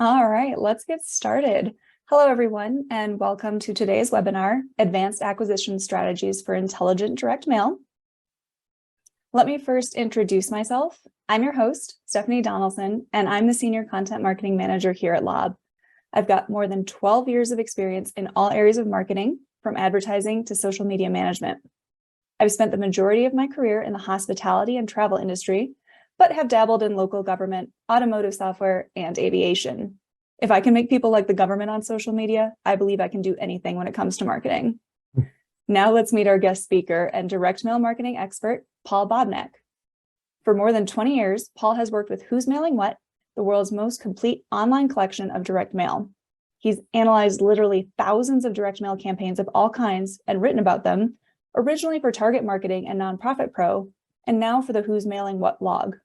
All right, let's get started. Hello, everyone, and welcome to today's webinar, Advanced Acquisition Strategies for Intelligent Direct Mail. Let me first introduce myself. I'm your host, Stephanie Donaldson, and I'm the Senior Content Marketing Manager here at Lob. I've got more than 12 years of experience in all areas of marketing, from advertising to social media management. I've spent the majority of my career in the hospitality and travel industry, but have dabbled in local government, automotive software, and aviation. If I can make people like the government on social media, I believe I can do anything when it comes to marketing. Now let's meet our guest speaker and direct mail marketing expert, Paul Bodnack. For more than 20 years, Paul has worked with Who's Mailing What, the world's most complete online collection of direct mail. He's analyzed literally thousands of direct mail campaigns of all kinds and written about them, originally for Target Marketing and Nonprofit Pro, and now for the Who's Mailing What blog.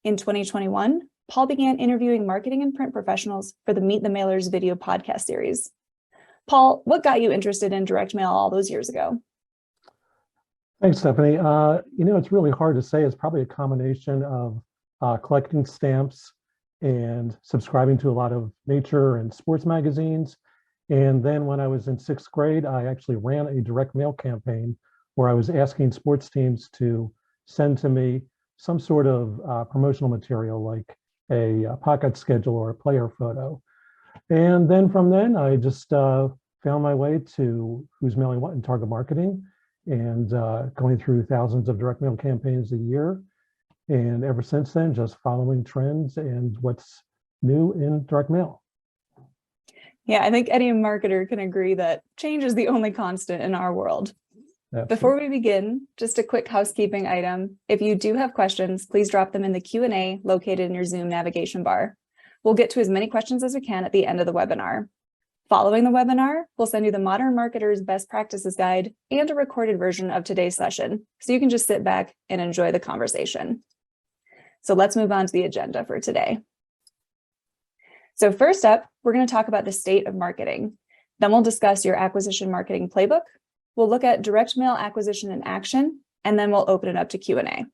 In 2021, Paul began interviewing marketing and print professionals for the Meet the Mailers video podcast series. Paul, what got you interested in direct mail all those years ago? Thanks, Stephanie. It's really hard to say. It's probably a combination of collecting stamps and subscribing to a lot of nature and sports magazines. And then when I was in 6th grade, I actually ran a direct mail campaign where I was asking sports teams to send to me some sort of promotional material like a pocket schedule or a player photo. And then from then, I just found my way to Who's Mailing What in Target Marketing and going through thousands of direct mail campaigns a year. And ever since then, just following trends and what's new in direct mail. Yeah, I think any marketer can agree that change is the only constant in our world. Absolutely. Before we begin, just a quick housekeeping item. If you do have questions, please drop them in the Q&A located in your Zoom navigation bar. We'll get to as many questions as we can at the end of the webinar. Following the webinar, we'll send you the Modern Marketer's Best Practices Guide and a recorded version of today's session, so you can just sit back and enjoy the conversation. So let's move on to the agenda for today. So first up, we're going to talk about the state of marketing. Then we'll discuss your acquisition marketing playbook. We'll look at direct mail acquisition in action, and then we'll open it up to Q&A.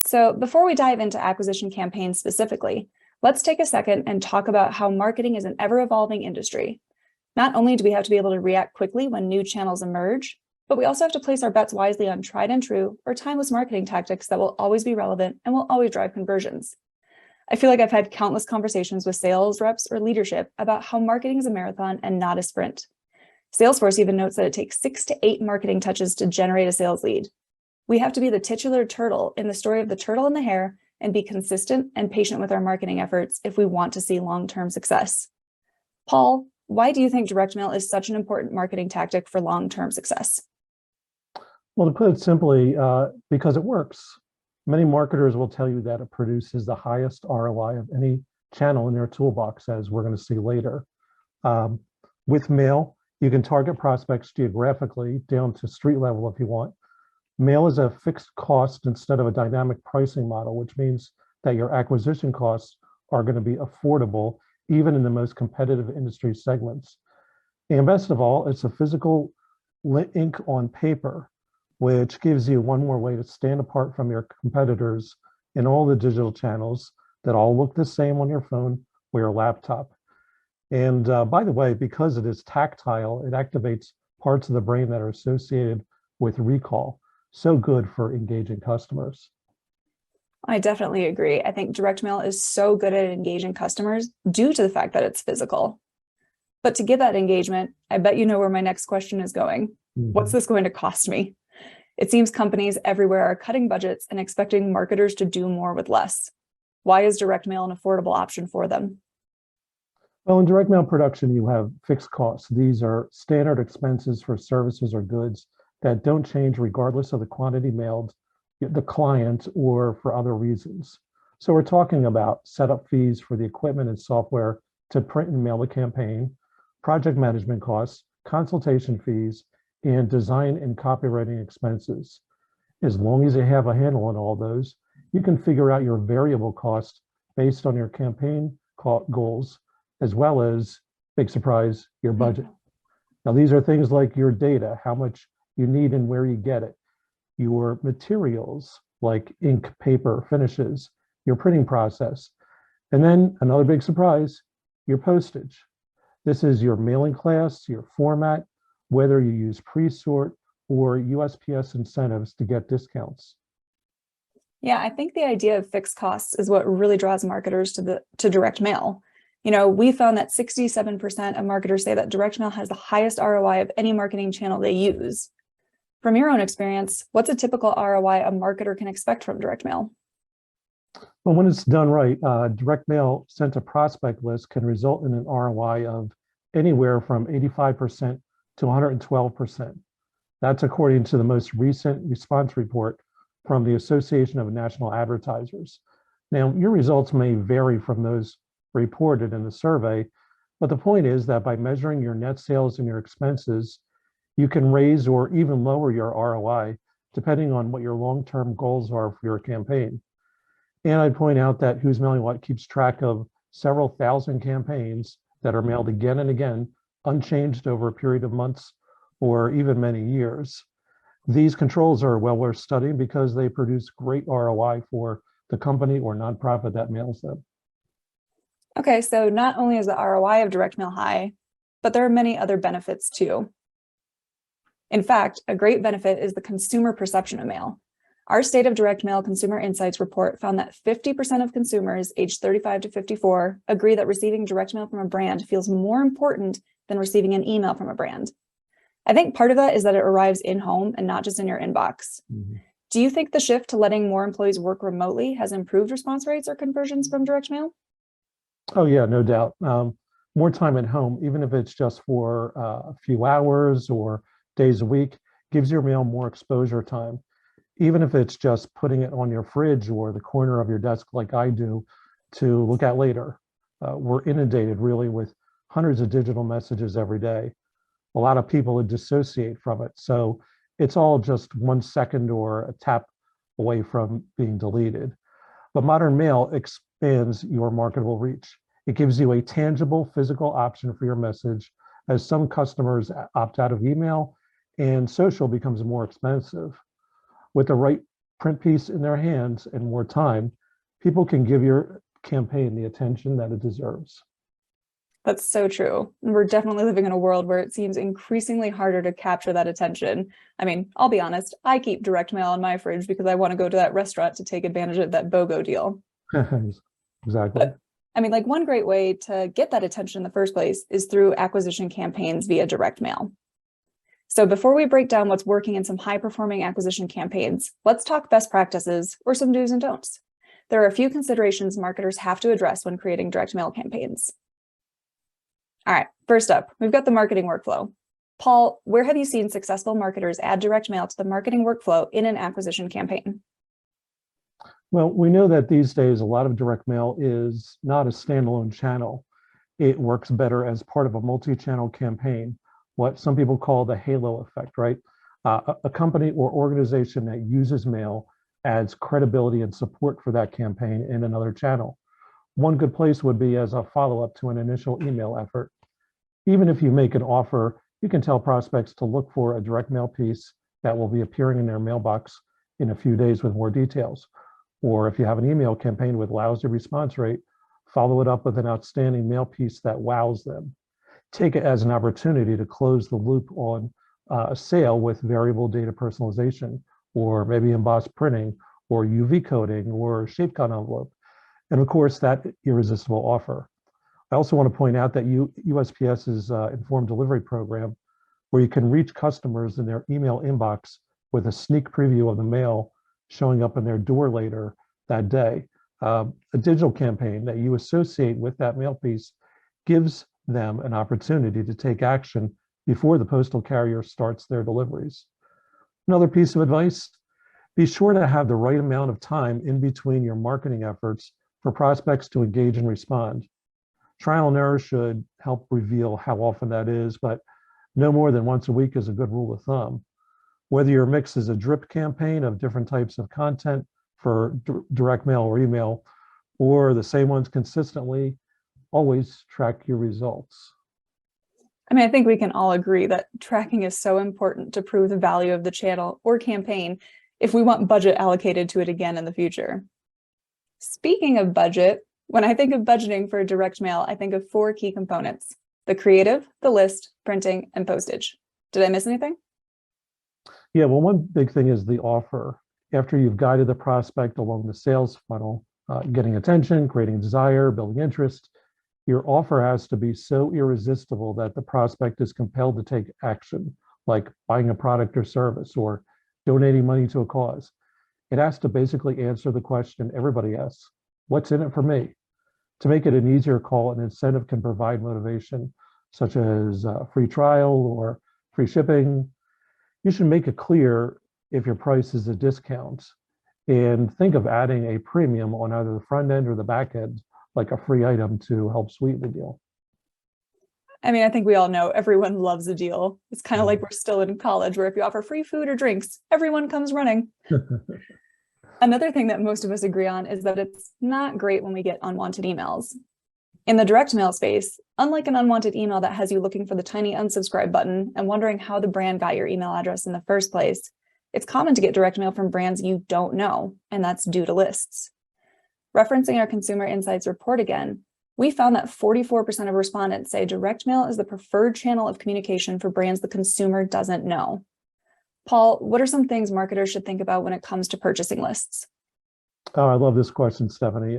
So before we dive into acquisition campaigns specifically, let's take a second and talk about how marketing is an ever-evolving industry. Not only do we have to be able to react quickly when new channels emerge, but we also have to place our bets wisely on tried and true or timeless marketing tactics that will always be relevant and will always drive conversions. I feel like I've had countless conversations with sales reps or leadership about how marketing is a marathon and not a sprint. Salesforce even notes that it takes 6 to 8 marketing touches to generate a sales lead. We have to be the titular turtle in the story of the turtle and the hare and be consistent and patient with our marketing efforts if we want to see long-term success. Paul, why do you think direct mail is such an important marketing tactic for long-term success? Well, to put it simply, because it works. Many marketers will tell you that it produces the highest ROI of any channel in their toolbox, as we're going to see later. With mail, you can target prospects geographically down to street level if you want. Mail is a fixed cost instead of a dynamic pricing model, which means that your acquisition costs are going to be affordable, even in the most competitive industry segments. And best of all, it's a physical ink on paper, which gives you one more way to stand apart from your competitors in all the digital channels that all look the same on your phone or your laptop. And by the way, because it is tactile, it activates parts of the brain that are associated with recall. So good for engaging customers. I definitely agree. I think direct mail is so good at engaging customers due to the fact that it's physical. But to get that engagement, I bet you know where my next question is going. What's this going to cost me? It seems companies everywhere are cutting budgets and expecting marketers to do more with less. Why is direct mail an affordable option for them? Well, in direct mail production, you have fixed costs. These are standard expenses for services or goods that don't change regardless of the quantity mailed, the client, or for other reasons. So we're talking about setup fees for the equipment and software to print and mail the campaign, project management costs, consultation fees, and design and copywriting expenses. As long as you have a handle on all those, you can figure out your variable cost based on your campaign goals, as well as, big surprise, your budget. Now, these are things like your data, how much you need and where you get it, your materials like ink, paper, finishes, your printing process, And then another big surprise, your postage. This is your mailing class, your format, whether you use pre-sort or USPS incentives to get discounts. Yeah, I think the idea of fixed costs is what really draws marketers to direct mail. We found that 67% of marketers say that direct mail has the highest ROI of any marketing channel they use. From your own experience, what's a typical ROI a marketer can expect from direct mail? Well, when it's done right, direct mail sent to prospect list can result in an ROI of anywhere from 85% to 112%. That's according to the most recent response report from the Association of National Advertisers. Now, your results may vary from those reported in the survey, but the point is that by measuring your net sales and your expenses, you can raise or even lower your ROI depending on what your long-term goals are for your campaign. And I'd point out that Who's Mailing What keeps track of several thousand campaigns that are mailed again and again, unchanged over a period of months or even many years. These controls are well worth studying because they produce great ROI for the company or nonprofit that mails them. Okay, so not only is the ROI of direct mail high, but there are many other benefits too. In fact, a great benefit is the consumer perception of mail. Our State of Direct Mail Consumer Insights report found that 50% of consumers aged 35 to 54 agree that receiving direct mail from a brand feels more important than receiving an email from a brand. I think part of that is that it arrives in home and not just in your inbox. Mm-hmm. Do you think the shift to letting more employees work remotely has improved response rates or conversions from direct mail? Oh yeah, no doubt. More time at home, even if it's just for a few hours or days a week, gives your mail more exposure time. Even if it's just putting it on your fridge or the corner of your desk like I do to look at later. We're inundated really with hundreds of digital messages every day. A lot of people would dissociate from it. So it's all just 1 second or a tap away from being deleted. But modern mail expands your marketable reach. It gives you a tangible physical option for your message, as some customers opt out of email and social becomes more expensive. With the right print piece in their hands and more time, people can give your campaign the attention that it deserves. That's so true. We're definitely living in a world where it seems increasingly harder to capture that attention. I mean, I'll be honest, I keep direct mail on my fridge because I want to go to that restaurant to take advantage of that BOGO deal. Exactly. But, I mean, like one great way to get that attention in the first place is through acquisition campaigns via direct mail. So before we break down what's working in some high-performing acquisition campaigns, let's talk best practices or some do's and don'ts. There are a few considerations marketers have to address when creating direct mail campaigns. All right, first up, we've got the marketing workflow. Paul, where have you seen successful marketers add direct mail to the marketing workflow in an acquisition campaign? Well, we know that these days a lot of direct mail is not a standalone channel. It works better as part of a multi-channel campaign, what some people call the halo effect, right? A company or organization that uses mail adds credibility and support for that campaign in another channel. One good place would be as a follow-up to an initial email effort. Even if you make an offer, you can tell prospects to look for a direct mail piece that will be appearing in their mailbox in a few days with more details. Or if you have an email campaign with lousy response rate, follow it up with an outstanding mail piece that wows them. Take it as an opportunity to close the loop on a sale with variable data personalization, or maybe embossed printing, or UV coating, or shape cut envelope. And of course, that irresistible offer. I also want to point out that USPS's informed delivery program, where you can reach customers in their email inbox with a sneak preview of the mail showing up in their door later that day. A digital campaign that you associate with that mail piece gives them an opportunity to take action before the postal carrier starts their deliveries. Another piece of advice, be sure to have the right amount of time in between your marketing efforts for prospects to engage and respond. Trial and error should help reveal how often that is, but no more than once a week is a good rule of thumb. Whether your mix is a drip campaign of different types of content for direct mail or email, or the same ones consistently, always track your results. I mean, I think we can all agree that tracking is so important to prove the value of the channel or campaign if we want budget allocated to it again in the future. Speaking of budget, When I think of budgeting for direct mail, I think of 4 key components: the creative, the list, printing, and postage. Did I miss anything? Yeah, well, one big thing is the offer. After you've guided the prospect along the sales funnel, getting attention, creating desire, building interest, your offer has to be so irresistible that the prospect is compelled to take action, like buying a product or service or donating money to a cause. It has to basically answer the question everybody asks: what's in it for me? To make it an easier call, an incentive can provide motivation, such as free trial or free shipping. You should make it clear if your price is a discount, and think of adding a premium on either the front end or the back end, like a free item to help sweeten the deal. I mean, I think we all know everyone loves a deal. It's kind of like we're still in college, where if you offer free food or drinks, everyone comes running. Another thing that most of us agree on is that it's not great when we get unwanted emails. In the direct mail space, unlike an unwanted email that has you looking for the tiny unsubscribe button and wondering how the brand got your email address in the first place, it's common to get direct mail from brands you don't know, and that's due to lists. Referencing our Consumer Insights report again, we found that 44% of respondents say direct mail is the preferred channel of communication for brands the consumer doesn't know. Paul, what are some things marketers should think about when it comes to purchasing lists? Oh, I love this question, Stephanie,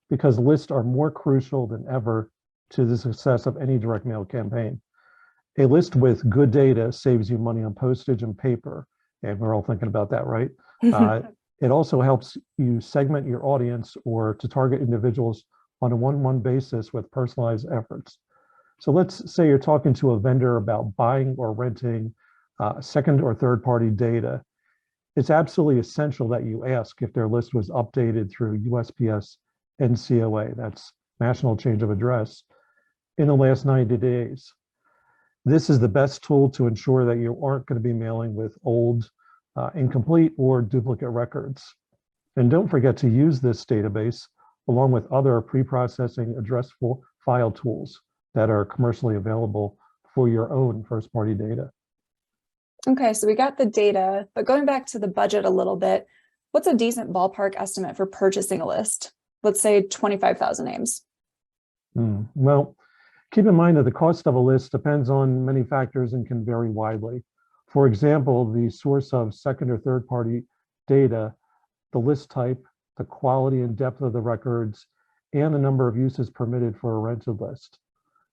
because lists are more crucial than ever to the success of any direct mail campaign. A list with good data saves you money on postage and paper, and we're all thinking about that, right? It also helps you segment your audience or to target individuals on a one-on-one basis with personalized efforts. So let's say you're talking to a vendor about buying or renting second or third party data. It's absolutely essential that you ask if their list was updated through USPS NCOA, that's National Change of Address, in the last 90 days. This is the best tool to ensure that you aren't going to be mailing with old, incomplete, or duplicate records. And don't forget to use this database along with other pre-processing address file tools that are commercially available for your own first-party data. Okay, so we got the data, but going back to the budget a little bit, what's a decent ballpark estimate for purchasing a list? Let's say 25,000 names. Well, keep in mind that the cost of a list depends on many factors and can vary widely. For example, the source of second or third party data, the list type, the quality and depth of the records, and the number of uses permitted for a rented list.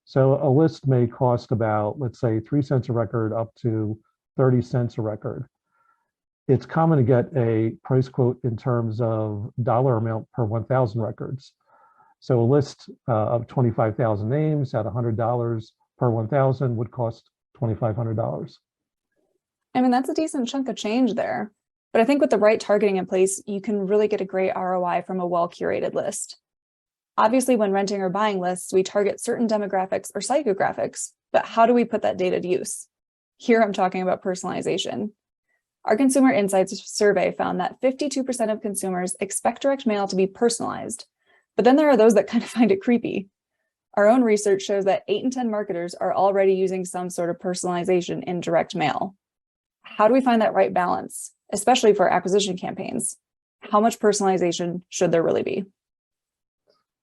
So a list may cost about, let's say, 3 cents a record up to 30 cents a record. It's common to get a price quote in terms of dollar amount per 1,000 records. So a list of 25,000 names at $100 per 1,000 would cost $2,500. I mean, that's a decent chunk of change there. But I think with the right targeting in place, you can really get a great ROI from a well-curated list. Obviously, when renting or buying lists, we target certain demographics or psychographics, but how do we put that data to use? Here I'm talking about personalization. Our Consumer Insights survey found that 52% of consumers expect direct mail to be personalized, but then there are those that kind of find it creepy. Our own research shows that 8 in 10 marketers are already using some sort of personalization in direct mail. How do we find that right balance, especially for acquisition campaigns? How much personalization should there really be?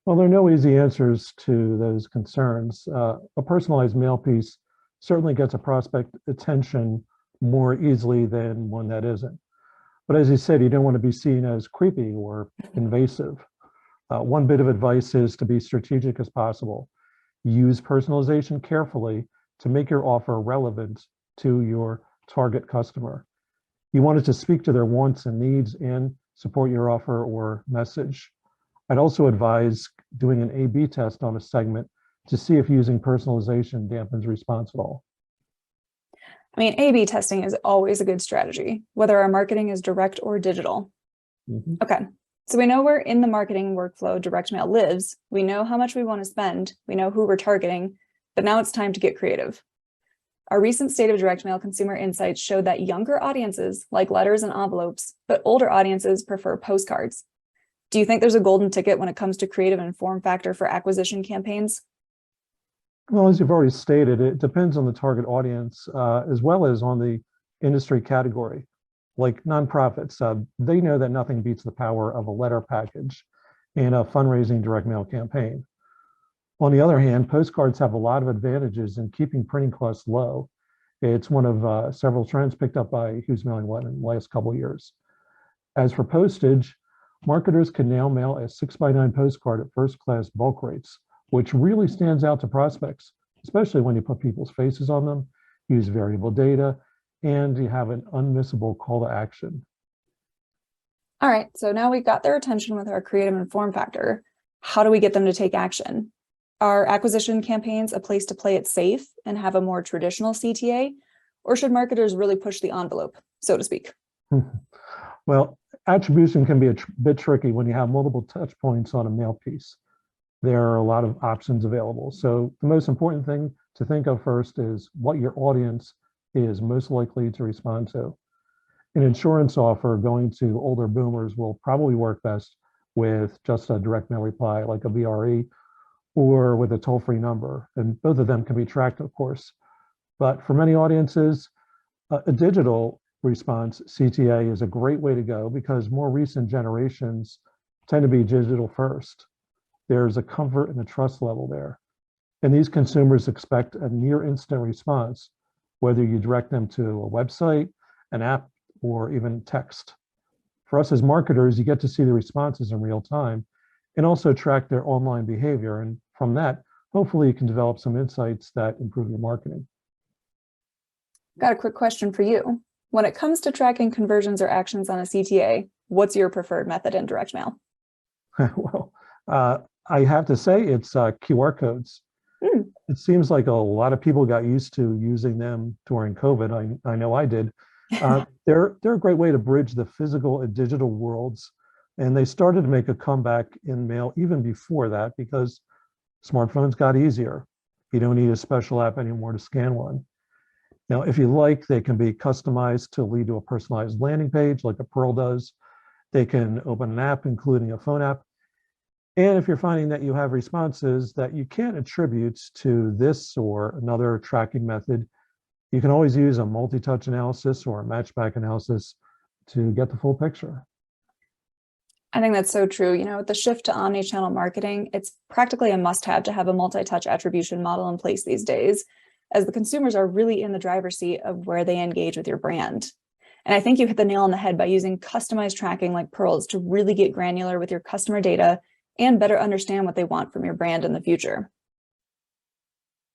Well, there are no easy answers to those concerns. A personalized mail piece certainly gets a prospect attention more easily than one that isn't. But as you said, you don't want to be seen as creepy or invasive. One bit of advice is to be strategic as possible. Use personalization carefully to make your offer relevant to your target customer. You want it to speak to their wants and needs and support your offer or message. I'd also advise doing an A/B test on a segment to see if using personalization dampens response at all. I mean, A/B testing is always a good strategy, whether our marketing is direct or digital. Okay, so we know where in the marketing workflow direct mail lives. We know how much we want to spend. We know who we're targeting, but now it's time to get creative. Our recent State of Direct Mail Consumer Insights showed that younger audiences like letters and envelopes, but older audiences prefer postcards. Do you think there's a golden ticket when it comes to creative and form factor for acquisition campaigns? Well, as you've already stated, it depends on the target audience as well as on the industry category. Like nonprofits, they know that nothing beats the power of a letter package. in a fundraising direct mail campaign. On the other hand, postcards have a lot of advantages in keeping printing costs low. It's one of several trends picked up by Who's Mailing What in the last couple of years. As for postage, marketers can now mail a 6x9 postcard at first-class bulk rates, which really stands out to prospects, especially when you put people's faces on them, use variable data, and you have an unmissable call to action. All right, so now we got their attention with our creative and form factor. How do we get them to take action? Are acquisition campaigns a place to play it safe and have a more traditional CTA? Or should marketers really push the envelope, so to speak? Well, attribution can be a bit tricky when you have multiple touch points on a mail piece. There are a lot of options available. So the most important thing to think of first is what your audience is most likely to respond to. An insurance offer going to older boomers will probably work best with just a direct mail reply like a VRE or with a toll-free number. And both of them can be tracked, of course. But for many audiences, a digital response, CTA, is a great way to go because more recent generations tend to be digital first. There's a comfort and a trust level there. And these consumers expect a near instant response, whether you direct them to a website, an app, or even text. For us as marketers, you get to see the responses in real time and also track their online behavior. And from that, hopefully you can develop some insights that improve your marketing. Got a quick question for you. When it comes to tracking conversions or actions on a CTA, what's your preferred method in direct mail? Well, I have to say it's QR codes. It seems like a lot of people got used to using them during COVID. I know I did. They're a great way to bridge the physical and digital worlds. And they started to make a comeback in mail even before that because smartphones got easier. You don't need a special app anymore to scan one. Now, if you like, they can be customized to lead to a personalized landing page like a Pearl does. They can open an app, including a phone app. And if you're finding that you have responses that you can't attribute to this or another tracking method, you can always use a multi-touch analysis or a matchback analysis to get the full picture. I think that's so true. With the shift to omnichannel marketing, it's practically a must-have to have a multi-touch attribution model in place these days, as the consumers are really in the driver's seat of where they engage with your brand. And I think you hit the nail on the head by using customized tracking like Pearls to really get granular with your customer data and better understand what they want from your brand in the future.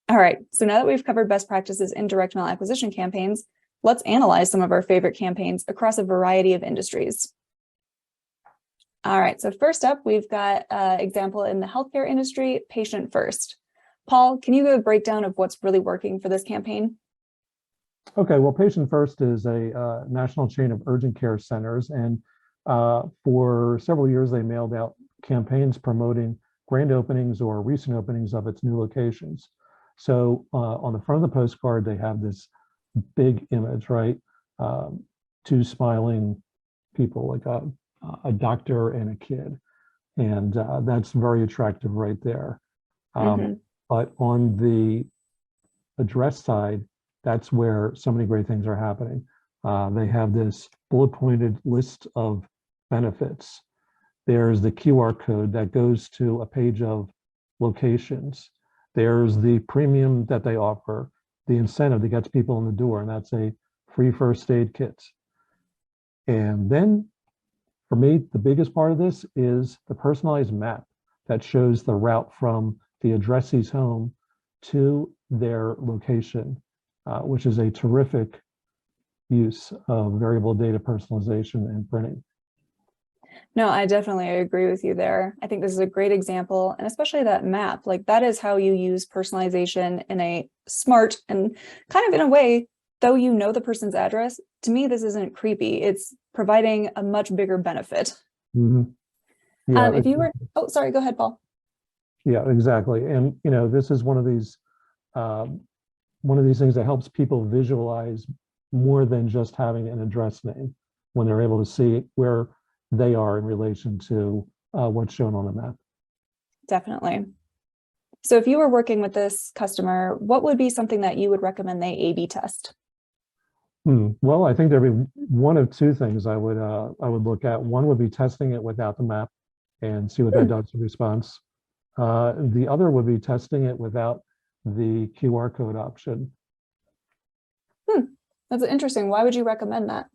All right, so now that we've covered best practices in direct mail acquisition campaigns, let's analyze some of our favorite campaigns across a variety of industries. All right, so first up, we've got an example in the healthcare industry, Patient First. Paul, can you give a breakdown of what's really working for this campaign? Okay, well, Patient First is a national chain of urgent care centers. And for several years, they mailed out campaigns promoting grand openings or recent openings of its new locations. So on the front of the postcard, they have this big image, right? Two smiling people, like a doctor and a kid. And that's very attractive right there. But on the address side, that's where so many great things are happening. They have this bullet pointed list of benefits. There's the QR code that goes to a page of locations. There's the premium that they offer, the incentive that gets people in the door, and that's a free first aid kit. And then for me, the biggest part of this is the personalized map that shows the route from the addressee's home to their location, which is a terrific use of variable data personalization and printing. No, I definitely agree with you there. I think this is a great example, and especially that map, like that is how you use personalization in a smart and kind of in a way, though you know the person's address, to me, this isn't creepy. It's providing a much bigger benefit. Yeah, if you were, oh, sorry, go ahead, Paul. Yeah, exactly. And, this is one of these things that helps people visualize more than just having an address name when they're able to see where they are in relation to what's shown on the map. Definitely. So if you were working with this customer, what would be something that you would recommend they A/B test? Well, I think there'd be one of two things I would look at. One would be testing it without the map, and see what that does in response. The other would be testing it without the QR code option. That's interesting. Why would you recommend that?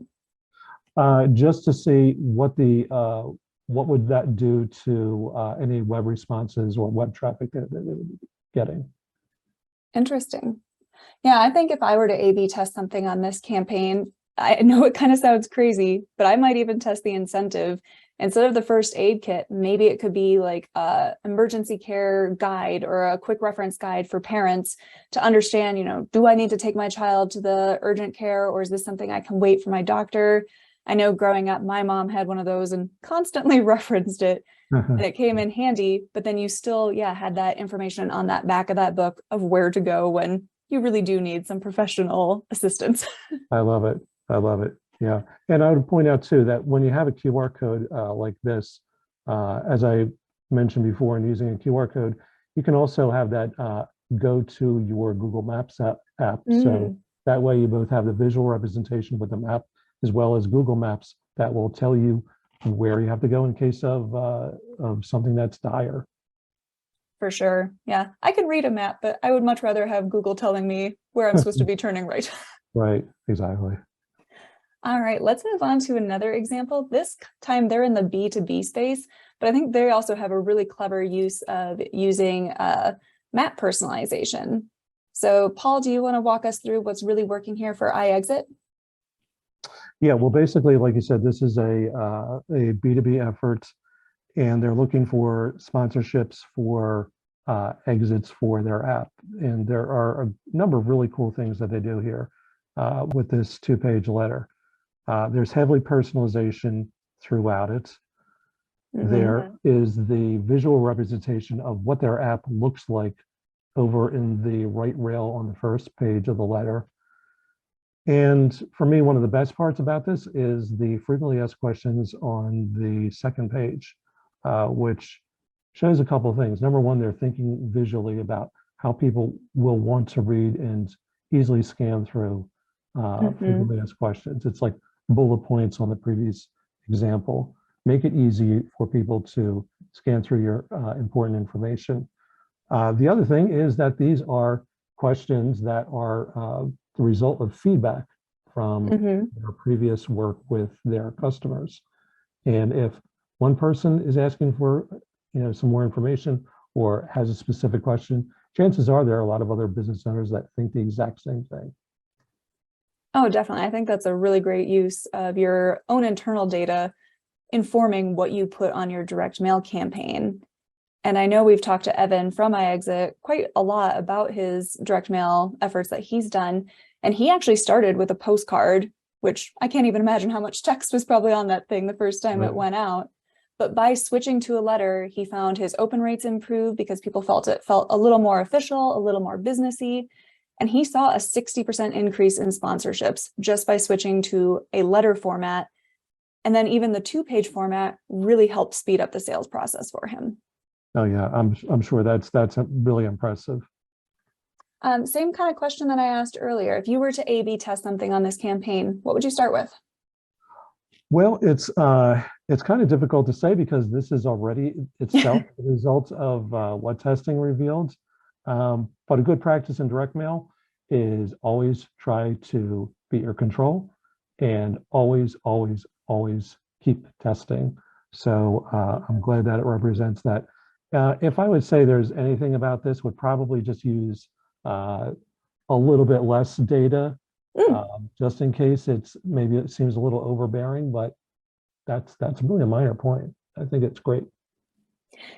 Just to see what would that do to any web responses or web traffic that they would be getting. Interesting. Yeah, I think if I were to A/B test something on this campaign, I know it kind of sounds crazy, but I might even test the incentive. Instead of the first aid kit, maybe it could be like a emergency care guide or a quick reference guide for parents to understand, do I need to take my child to the urgent care, or is this something I can wait for my doctor? I know growing up, my mom had one of those and constantly referenced it, and it came in handy, but then you still, had that information on that back of that book of where to go when you really do need some professional assistance. I love it. I love it. Yeah. And I would point out too that when you have a QR code like this, as I mentioned before, and using a QR code, you can also have that go to your Google Maps app. So that way you both have the visual representation with the map as well as Google Maps that will tell you where you have to go in case of something that's dire. For sure. Yeah, I can read a map, but I would much rather have Google telling me where I'm supposed to be turning right. Right, exactly. All right, let's move on to another example. This time they're in the B2B space, but I think they also have a really clever use of using map personalization. So Paul, do you want to walk us through what's really working here for iExit? Yeah, well, basically, like you said, this is a B2B effort, and they're looking for sponsorships for exits for their app. And there are a number of really cool things that they do here with this 2-page letter. There's heavily personalization throughout it. There is the visual representation of what their app looks like over in the right rail on the first page of the letter. And for me, one of the best parts about this is the frequently asked questions on the second page, which shows a couple of things. Number one, they're thinking visually about how people will want to read and easily scan through frequently asked questions. It's like bullet points on the previous example. Make it easy for people to scan through your important information. The other thing is that these are questions that are the result of feedback from their previous work with their customers. And if one person is asking for some more information or has a specific question, chances are there are a lot of other business owners that think the exact same thing. Oh, definitely. I think that's a really great use of your own internal data informing what you put on your direct mail campaign. And I know we've talked to Evan from iExit quite a lot about his direct mail efforts that he's done. And he actually started with a postcard, which I can't even imagine how much text was probably on that thing the first time it went out. But by switching to a letter, he found his open rates improved because people felt a little more official, a little more businessy. And he saw a 60% increase in sponsorships just by switching to a letter format. And then even the 2-page format really helped speed up the sales process for him. Oh yeah, I'm sure that's really impressive. Same kind of question that I asked earlier. If you were to A/B test something on this campaign, what would you start with? Well, it's kind of difficult to say because this is already itself the result of what testing revealed. But a good practice in direct mail is always try to beat your control and always, always, always keep testing. So I'm glad that it represents that. If I would say there's anything about this, would probably just use a little bit less data, just in case maybe it seems a little overbearing, but that's really a minor point. I think it's great.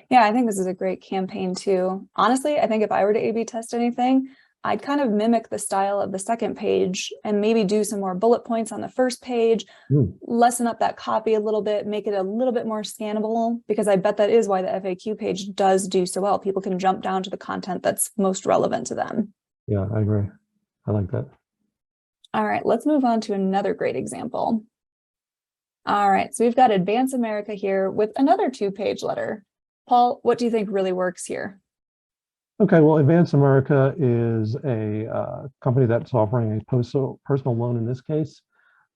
Yeah, I think this is a great campaign too. Honestly, I think if I were to A/B test anything, I'd kind of mimic the style of the second page and maybe do some more bullet points on the first page, lessen up that copy a little bit, make it a little bit more scannable, because I bet that is why the FAQ page does do so well. People can jump down to the content that's most relevant to them. Yeah, I agree. I like that. All right, let's move on to another great example. All right, so we've got Advance America here with another 2-page letter. Paul, what do you think really works here? Okay, well, Advance America is a company that's offering a personal loan in this case,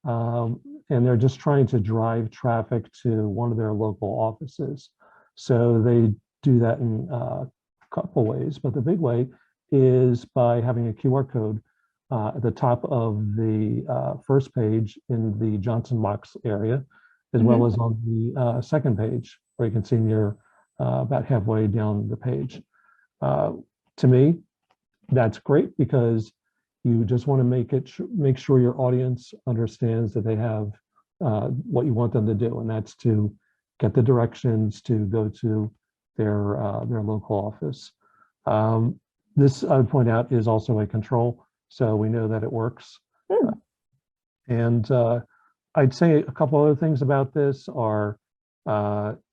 and they're just trying to drive traffic to one of their local offices. So they do that in a couple ways, but the big way is by having a QR code at the top of the first page in the Johnson box area, as well as on the second page, where you can see near about halfway down the page. To me, that's great because you just want to make sure your audience understands that they have what you want them to do, and that's to get the directions to go to their local office. This, I would point out, is also a control, so we know that it works. And I'd say a couple other things about this are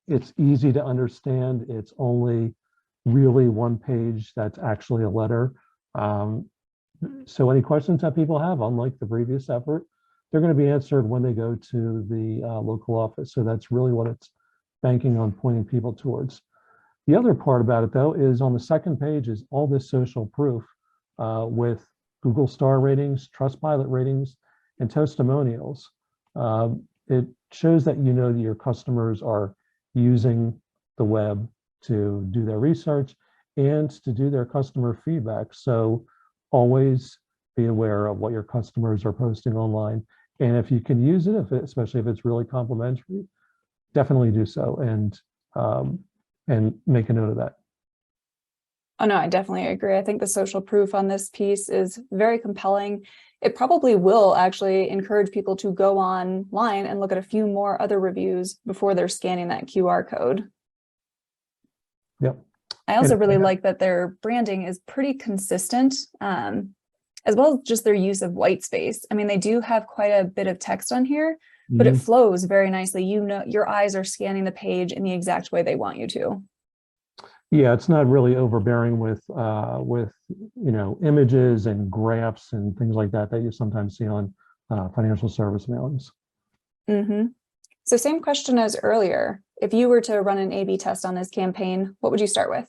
it's easy to understand. It's only really one page that's actually a letter. So any questions that people have, unlike the previous effort, they're going to be answered when they go to the local office. So that's really what it's banking on, pointing people towards. The other part about it, though, is on the second page is all this social proof with Google star ratings, Trustpilot ratings, and testimonials. It shows that you know that your customers are using the web to do their research and to do their customer feedback. So always be aware of what your customers are posting online. And if you can use it, especially if it's really complimentary, definitely do so and make a note of that. Oh, no, I definitely agree. I think the social proof on this piece is very compelling. It probably will actually encourage people to go online and look at a few more other reviews before they're scanning that QR code. Yep. I also really like that their branding is pretty consistent, as well as just their use of white space. I mean, they do have quite a bit of text on here, but it flows very nicely. You know, your eyes are scanning the page in the exact way they want you to. Yeah, it's not really overbearing with images and graphs and things like that you sometimes see on financial service mailings. So same question as earlier. If you were to run an A/B test on this campaign, what would you start with?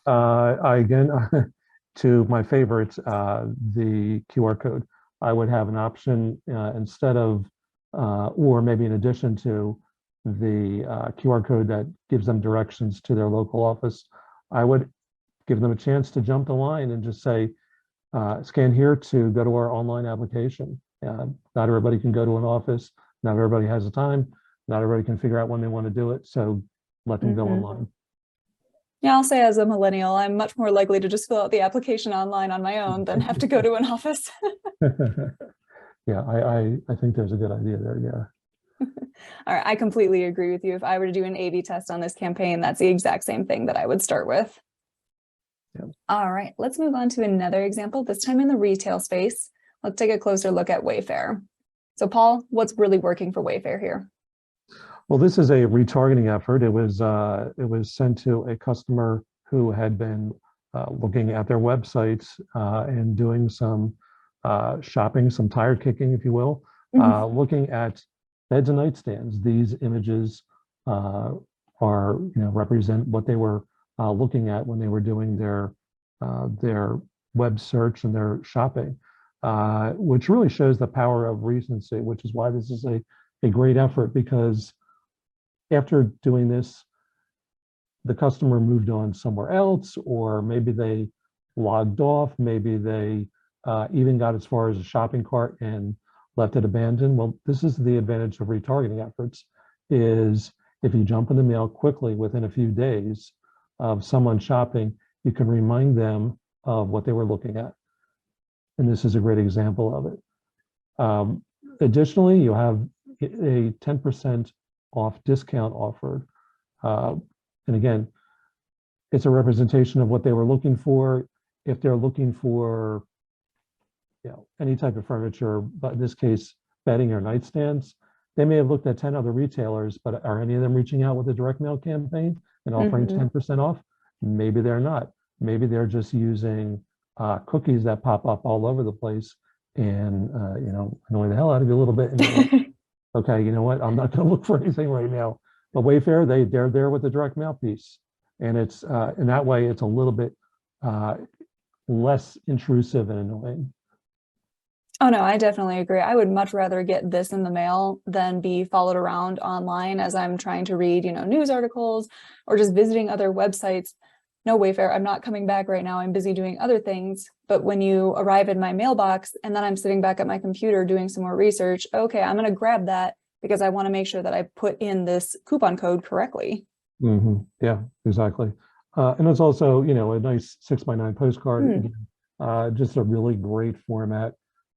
Again, to my favorites, the QR code. I would have an option instead of, or maybe in addition to the QR code that gives them directions to their local office, I would give them a chance to jump the line and just say, scan here to go to our online application. Not everybody can go to an office. Not everybody has the time. Not everybody can figure out when they want to do it. So let them go online. Yeah, I'll say as a millennial, I'm much more likely to just fill out the application online on my own than have to go to an office. Yeah, I think there's a good idea there. Yeah. All right, I completely agree with you. If I were to do an A/B test on this campaign, that's the exact same thing that I would start with. Yeah. All right, let's move on to another example, this time in the retail space. Let's take a closer look at Wayfair. So Paul, what's really working for Wayfair here? Well, this is a retargeting effort. It was sent to a customer who had been looking at their websites and doing some shopping, some tire kicking, if you will, looking at beds and nightstands. These images represent what they were looking at when they were doing their web search and their shopping, which really shows the power of recency, which is why this is a great effort, because after doing this, the customer moved on somewhere else, or maybe they logged off, maybe they even got as far as a shopping cart and left it abandoned. Well, this is the advantage of retargeting efforts, is if you jump in the mail quickly within a few days of someone shopping, you can remind them of what they were looking at. And this is a great example of it. Additionally, you have a 10% off discount offered. And again, it's a representation of what they were looking for. If they're looking for any type of furniture, but in this case, bedding or nightstands, they may have looked at 10 other retailers, but are any of them reaching out with a direct mail campaign and offering 10% off? Maybe they're not. Maybe they're just using cookies that pop up all over the place and annoy the hell out of you a little bit. And like, okay, you know what? I'm not going to look for anything right now. But Wayfair, they're there with the direct mail piece, and it's in that way it's a little bit less intrusive and annoying. Oh no, I definitely agree. I would much rather get this in the mail than be followed around online as I'm trying to read, news articles or just visiting other websites. No, Wayfair, I'm not coming back right now. I'm busy doing other things. But when you arrive in my mailbox and then I'm sitting back at my computer doing some more research, okay, I'm going to grab that because I want to make sure that I put in this coupon code correctly. Yeah, exactly. And it's also, a nice 6x9 postcard. Hmm. Again, just a really great format.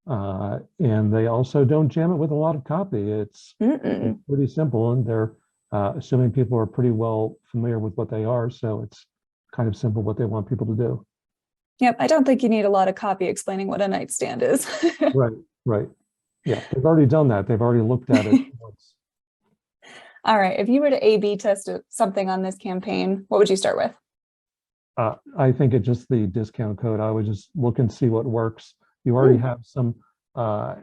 And they also don't jam it with a lot of copy. It's Mm-mm. pretty simple, and they're assuming people are pretty well familiar with what they are. So it's kind of simple what they want people to do. Yep, I don't think you need a lot of copy explaining what a nightstand is. Right, right. Yeah, they've already done that. They've already looked at it once. All right, if you were to A/B test something on this campaign, what would you start with? I think it's just the discount code. I would just look and see what works. You already Hmm. have some uh,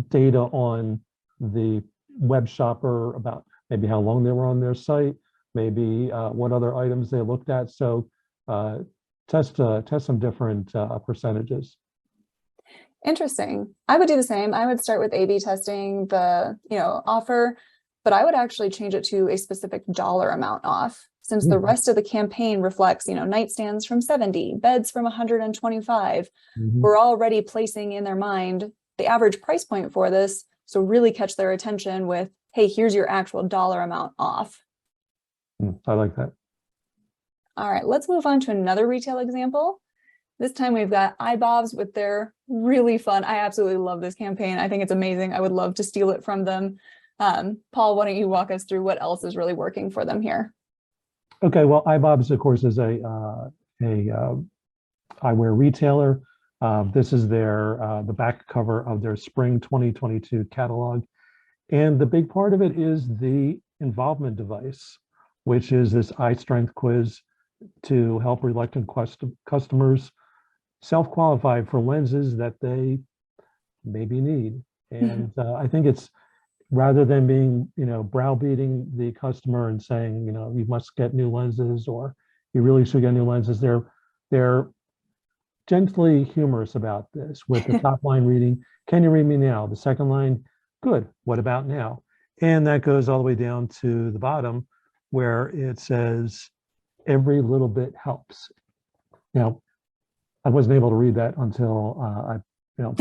data on the web shopper about maybe how long they were on their site, maybe what other items they looked at. So uh, test some different percentages. Interesting. I would do the same. I would start with A/B testing the, offer, but I would actually change it to a specific dollar amount off since the Mhm. rest of the campaign reflects, nightstands from 70, beds from 125. Mhm. We're already placing in their mind the average price point for this. So really catch their attention with, hey, here's your actual dollar amount off. I like that. All right, let's move on to another retail example. This time we've got iBobs with their really fun. I absolutely love this campaign. I think it's amazing. I would love to steal it from them. Paul, why don't you walk us through what else is really working for them here? Okay, well, iBob's, of course, is a eyewear retailer. This is the back cover of their spring 2022 catalog. And the big part of it is the involvement device, which is this eye strength quiz to help reluctant customers self-qualify for lenses that they maybe need. And I think it's rather than being, browbeating the customer and saying, you must get new lenses or you really should get new lenses. They're gently humorous about this with the top line reading, can you read me now? The second line, good, what about now? And that goes all the way down to the bottom where it says, every little bit helps. Now, I wasn't able to read that until you know,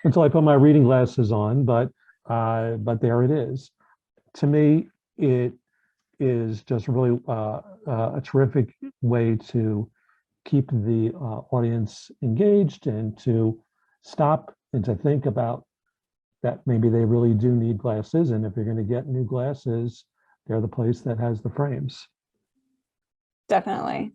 until I put my reading glasses on, but there it is. To me, it is just really a terrific way to keep the audience engaged and to stop and to think about that maybe they really do need glasses. And if you're going to get new glasses, they're the place that has the frames. Definitely.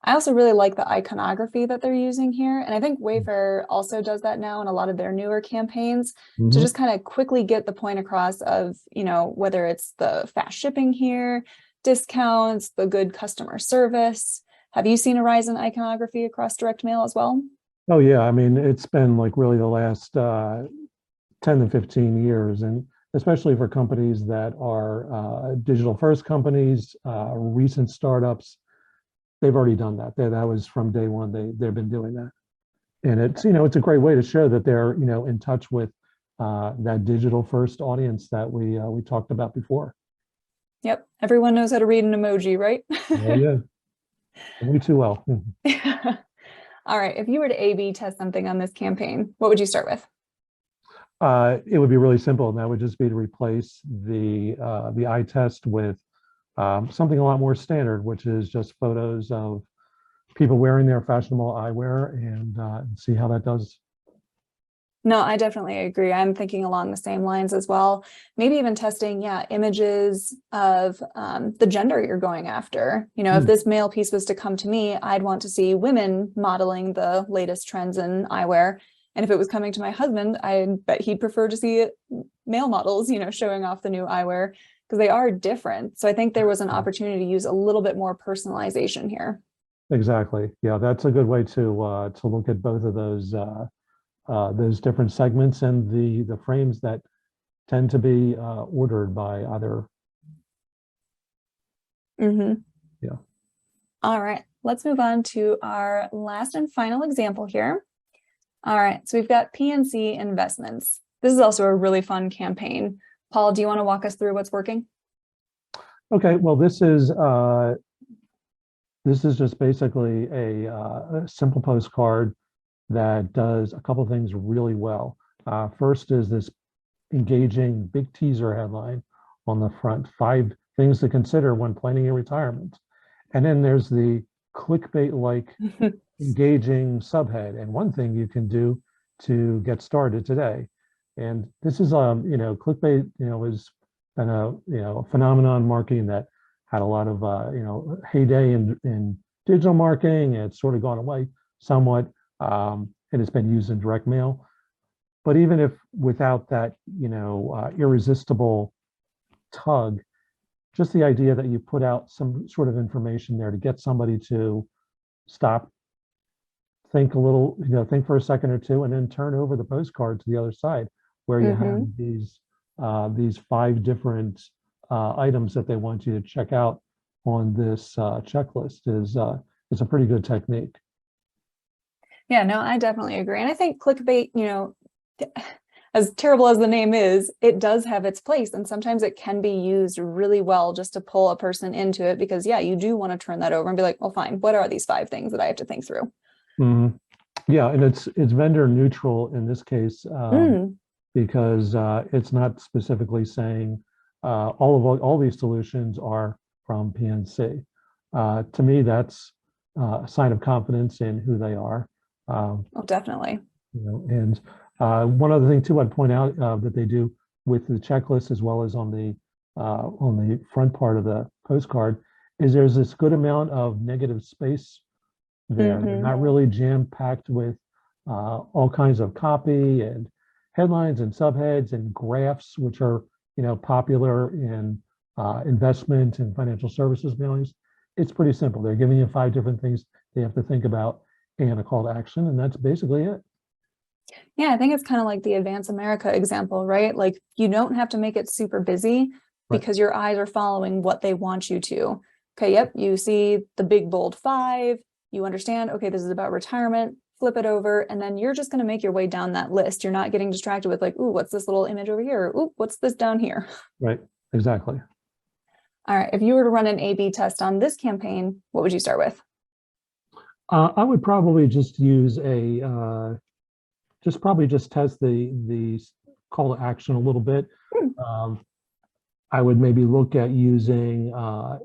I also really like the iconography that they're using here. And I think Wayfair also does that now in a lot of their newer campaigns to Mhm. just kind of quickly get the point across of, whether it's the fast shipping here, discounts, the good customer service. Have you seen a rise in iconography across direct mail as well? Oh, yeah. I mean, it's been like really the last 10 to 15 years, and especially for companies that are digital first companies, recent startups, they've already done that. That was from day one. They've been doing that. And it's a great way to show that they're, in touch with that digital first audience that we talked about before. Yep. Everyone knows how to read an emoji, right? Oh, yeah. Way too well. All right. If you were to A/B test something on this campaign, what would you start with? It would be really simple, and that would just be to replace the eye test with something a lot more standard, which is just photos of people wearing their fashionable eyewear and see how that does. No, I definitely agree. I'm thinking along the same lines as well. Maybe even testing, yeah, images of the gender you're going after. If Hmm. this male piece was to come to me, I'd want to see women modeling the latest trends in eyewear. And if it was coming to my husband, I bet he'd prefer to see male models, showing off the new eyewear because they are different. So I think there was an opportunity to use a little bit more personalization here. Exactly. Yeah, that's a good way to look at both of those different segments and the frames that tend to be ordered by other. Mhm. Yeah. All right, let's move on to our last and final example here. All right, so we've got PNC investments. This is also a really fun campaign. Paul, do you want to walk us through what's working? Okay, well, this is just basically a simple postcard that does a couple things really well. First is this engaging big teaser headline on the front, 5 things to consider when planning your retirement. And then there's the clickbait-like engaging subhead, and one thing you can do to get started today. And this is, clickbait, has been a phenomenon marketing that had a lot of, heyday in digital marketing. And it's sort of gone away somewhat, and it's been used in direct mail. But even if without that, irresistible tug, just the idea that you put out some sort of information there to get somebody to stop, think a little, think for a second or two, and then turn over the postcard to the other side, where you have these 5 different items that they want you to check out on this checklist is a pretty good technique. Yeah, no, I definitely agree. And I think clickbait, as terrible as the name is, it does have its place. And sometimes it can be used really well just to pull a person into it because, yeah, you do want to turn that over and be like, well, fine, what are these 5 things that I have to think through? Mm-hmm. Yeah, and it's vendor neutral in this case, because it's not specifically saying all these solutions are from PNC. To me, that's a sign of confidence in who they are. Oh, definitely. And one other thing too, I'd point out that they do with the checklist as well as on the front part of the postcard is there's this good amount of negative space there. They're not really jam-packed with all kinds of copy and headlines and subheads and graphs, which are popular in investment and financial services mailings. It's pretty simple. They're giving you 5 different things they have to think about and a call to action, and that's basically it. Yeah, I think it's kind of like the Advance America example, right? Like you don't have to make it super busy because your eyes are following what they want you to. Okay, yep, you see the big bold 5, you understand, okay, this is about retirement, flip it over, and then you're just going to make your way down that list. You're not getting distracted with like, ooh, what's this little image over here? Ooh, what's this down here? Right, exactly. All right, if you were to run an A/B test on this campaign, what would you start with? I would probably just use just test the call to action a little bit. I would maybe look at using a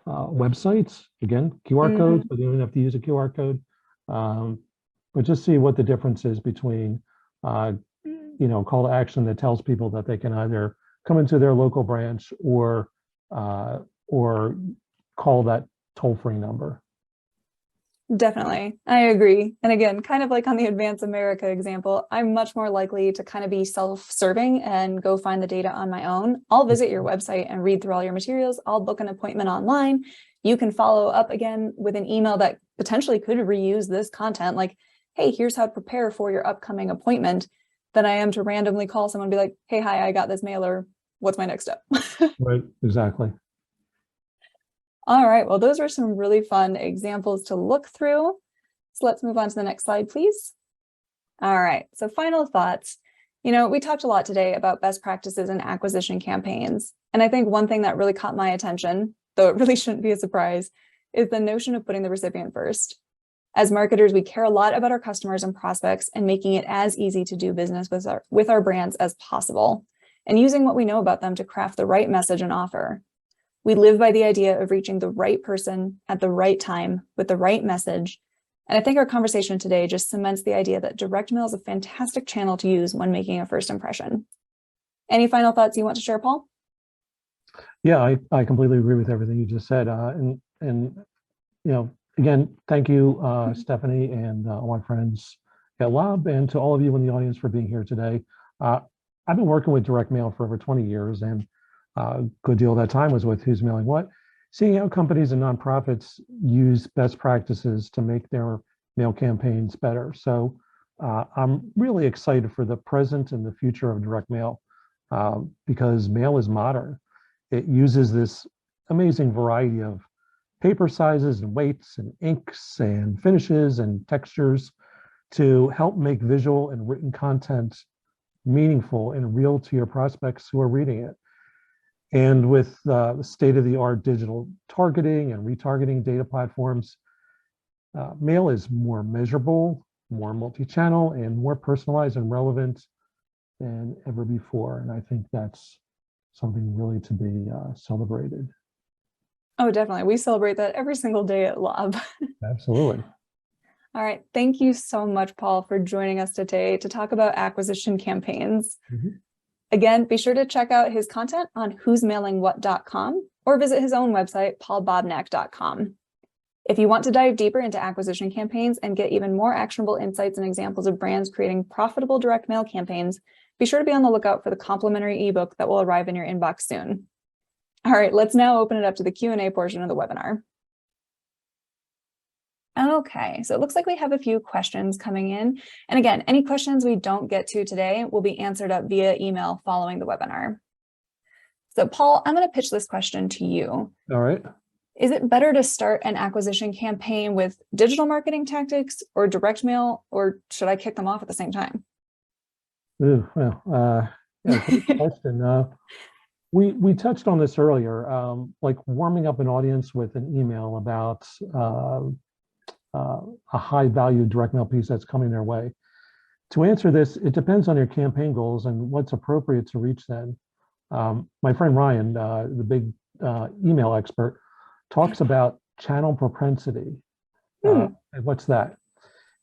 website, again, QR codes, but you don't have to use a QR code. But just see what the difference is between, call to action that tells people that they can either come into their local branch or call that toll-free number. Definitely. I agree. And again, kind of like on the Advance America example, I'm much more likely to kind of be self-serving and go find the data on my own. I'll visit your website and read through all your materials. I'll book an appointment online. You can follow up again with an email that potentially could reuse this content. Like, hey, here's how to prepare for your upcoming appointment. Than I am to randomly call someone and be like, hey, hi, I got this mailer. What's my next step? Right, exactly. All right, well, those are some really fun examples to look through. So let's move on to the next slide, please. All right, so final thoughts. We talked a lot today about best practices in acquisition campaigns. And I think one thing that really caught my attention, though it really shouldn't be a surprise, is the notion of putting the recipient first. As marketers, we care a lot about our customers and prospects and making it as easy to do business with our brands as possible, and using what we know about them to craft the right message and offer. We live by the idea of reaching the right person at the right time with the right message. And I think our conversation today just cements the idea that direct mail is a fantastic channel to use when making a first impression. Any final thoughts you want to share, Paul? Yeah, I completely agree with everything you just said. Again, thank you, Stephanie, and all my friends at Lob, and to all of you in the audience for being here today. I've been working with direct mail for over 20 years, and a good deal of that time was with Who's Mailing What, seeing how companies and nonprofits use best practices to make their mail campaigns better. So I'm really excited for the present and the future of direct mail because mail is modern. It uses this amazing variety of paper sizes and weights and inks and finishes and textures to help make visual and written content meaningful and real to your prospects who are reading it. And with the state-of-the-art digital targeting and retargeting data platforms, mail is more measurable, more multi-channel, and more personalized and relevant than ever before. And I think that's something really to be celebrated. Oh, definitely. We celebrate that every single day at Lob. Absolutely. All right. Thank you so much, Paul, for joining us today to talk about acquisition campaigns. Again, be sure to check out his content on who'smailingwhat.com or visit his own website, paulbobnak.com. If you want to dive deeper into acquisition campaigns and get even more actionable insights and examples of brands creating profitable direct mail campaigns, be sure to be on the lookout for the complimentary ebook that will arrive in your inbox soon. All right, let's now open it up to the Q&A portion of the webinar. Okay, so it looks like we have a few questions coming in. And again, any questions we don't get to today will be answered up via email following the webinar. So Paul, I'm going to pitch this question to you. All right. Is it better to start an acquisition campaign with digital marketing tactics or direct mail, or should I kick them off at the same time? Ooh, well, yeah, good question. We touched on this earlier, like warming up an audience with an email about a high value direct mail piece that's coming their way. To answer this, it depends on your campaign goals and what's appropriate to reach them. My friend Ryan, the big email expert, talks about channel propensity. And what's that?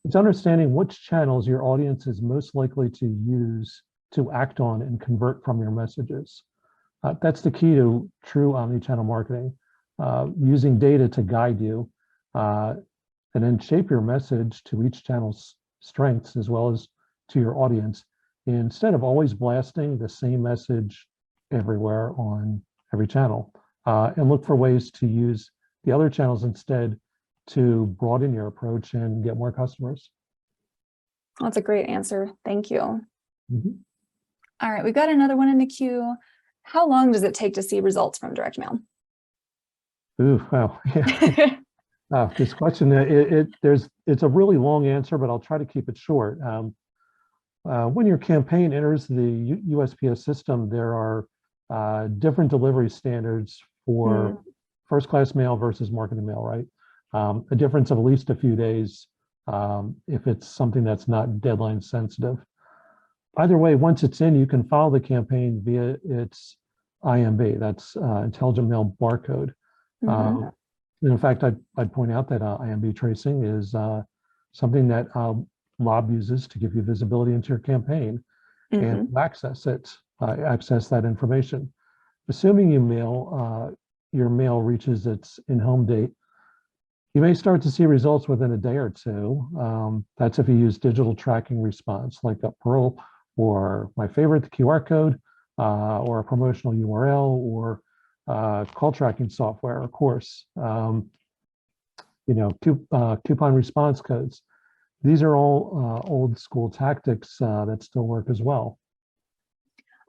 It's understanding which channels your audience is most likely to use to act on and convert from your messages. That's the key to true omnichannel marketing, using data to guide you and then shape your message to each channel's strengths as well as to your audience, instead of always blasting the same message everywhere on every channel. And look for ways to use the other channels instead to broaden your approach and get more customers. That's a great answer. Thank you. All right, we've got another one in the queue. How long does it take to see results from direct mail? Ooh, well, yeah. This question, it's a really long answer, but I'll try to keep it short. When your campaign enters the USPS system, there are different delivery standards for first-class mail versus marketing mail, right? A difference of at least a few days if it's something that's not deadline sensitive. Either way, once it's in, you can follow the campaign via its IMB, that's Intelligent Mail Barcode. And in fact, I'd point out that IMB tracing is something that Lob uses to give you visibility into your campaign and access that information. Assuming your mail reaches its in-home date, you may start to see results within a day or two. That's if you use digital tracking response like a Pearl, or my favorite, the QR code, or a promotional URL, or call tracking software, of course. Coupon response codes. These are all old school tactics that still work as well.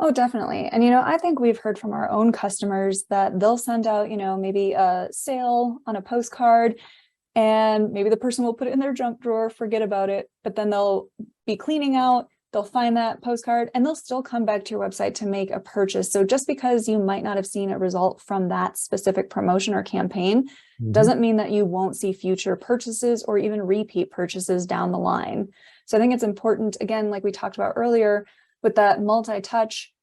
Oh, definitely. And, I think we've heard from our own customers that they'll send out, maybe a sale on a postcard, and maybe the person will put it in their junk drawer, forget about it, but then they'll be cleaning out, they'll find that postcard, and they'll still come back to your website to make a purchase. So just because you might not have seen a result from that specific promotion or campaign doesn't mean that you won't see future purchases or even repeat purchases down the line. So I think it's important, again, like we talked about earlier, with that multi-touch,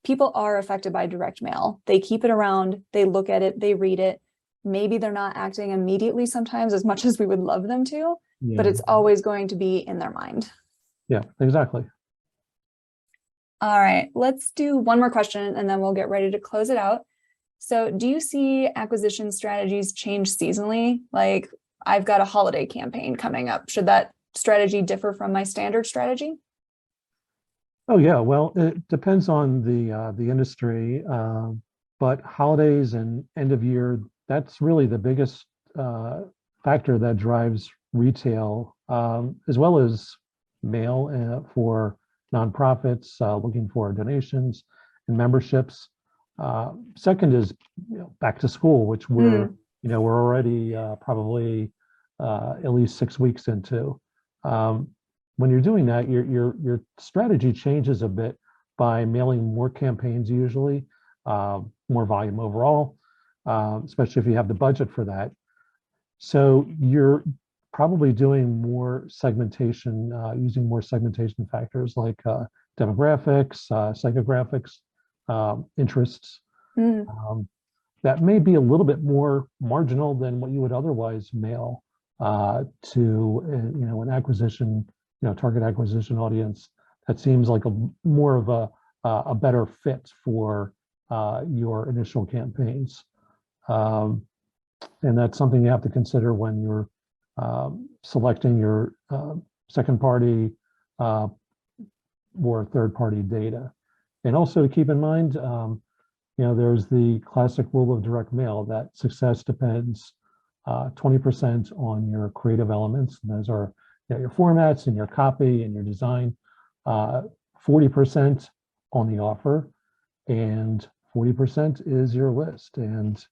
people are affected by direct mail. They keep it around, they look at it, they read it. Maybe they're not acting immediately sometimes as much as we would love them to, but it's always going to be in their mind. Yeah, exactly. All right, let's do one more question and then we'll get ready to close it out. So do you see acquisition strategies change seasonally? Like, I've got a holiday campaign coming up. Should that strategy differ from my standard strategy? Oh yeah, well, it depends on the industry, but holidays and end of year, that's really the biggest factor that drives retail, as well as mail for nonprofits looking for donations and memberships. Second is back to school, which we're already probably at least 6 weeks into. when you're doing that, your strategy changes a bit by mailing more campaigns usually, more volume overall, especially if you have the budget for that. So you're probably doing more segmentation, using more segmentation factors like demographics, psychographics, interests. That may be a little bit more marginal than what you would otherwise mail to an acquisition, target acquisition audience. That seems like more of a better fit for your initial campaigns. And that's something you have to consider when you're selecting your second party or third party data. And also to keep in mind, there's the classic rule of direct mail that success depends 20% on your creative elements. And those are your formats and your copy and your design, 40% on the offer, and 40% is your list. And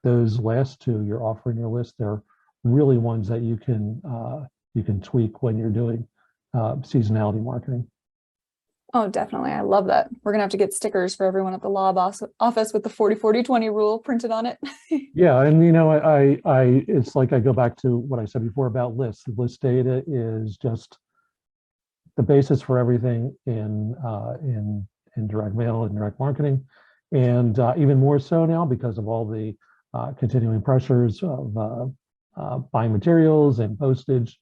those last two, your offer and your list, they're really ones that you can tweak when you're doing seasonality marketing. Oh, definitely. I love that. We're going to have to get stickers for everyone at the law office with the 40-40-20 rule printed on it. Yeah. And, it's like I go back to what I said before about lists. List data is just the basis for everything in direct mail and direct marketing. And even more so now because of all the continuing pressures of buying materials and postage.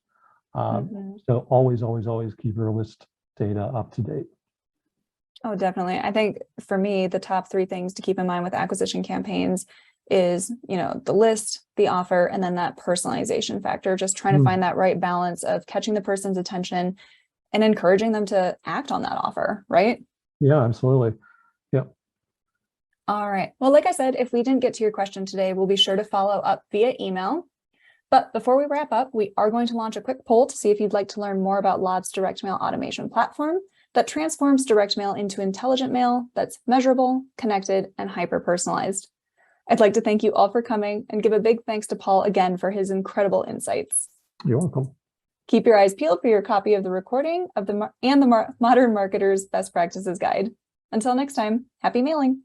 So always keep your list data up to date. Oh, definitely. I think for me, the top three things to keep in mind with acquisition campaigns is, the list, the offer, and then that personalization factor, just trying to find that right balance of catching the person's attention and encouraging them to act on that offer, right? Yeah, absolutely. Yep. All right. Well, like I said, if we didn't get to your question today, we'll be sure to follow up via email. But before we wrap up, we are going to launch a quick poll to see if you'd like to learn more about Lob's direct mail automation platform that transforms direct mail into intelligent mail that's measurable, connected, and hyper-personalized. I'd like to thank you all for coming and give a big thanks to Paul again for his incredible insights. You're welcome. Keep your eyes peeled for your copy of the recording of the Modern Marketer's Best Practices Guide. Until next time, happy mailing.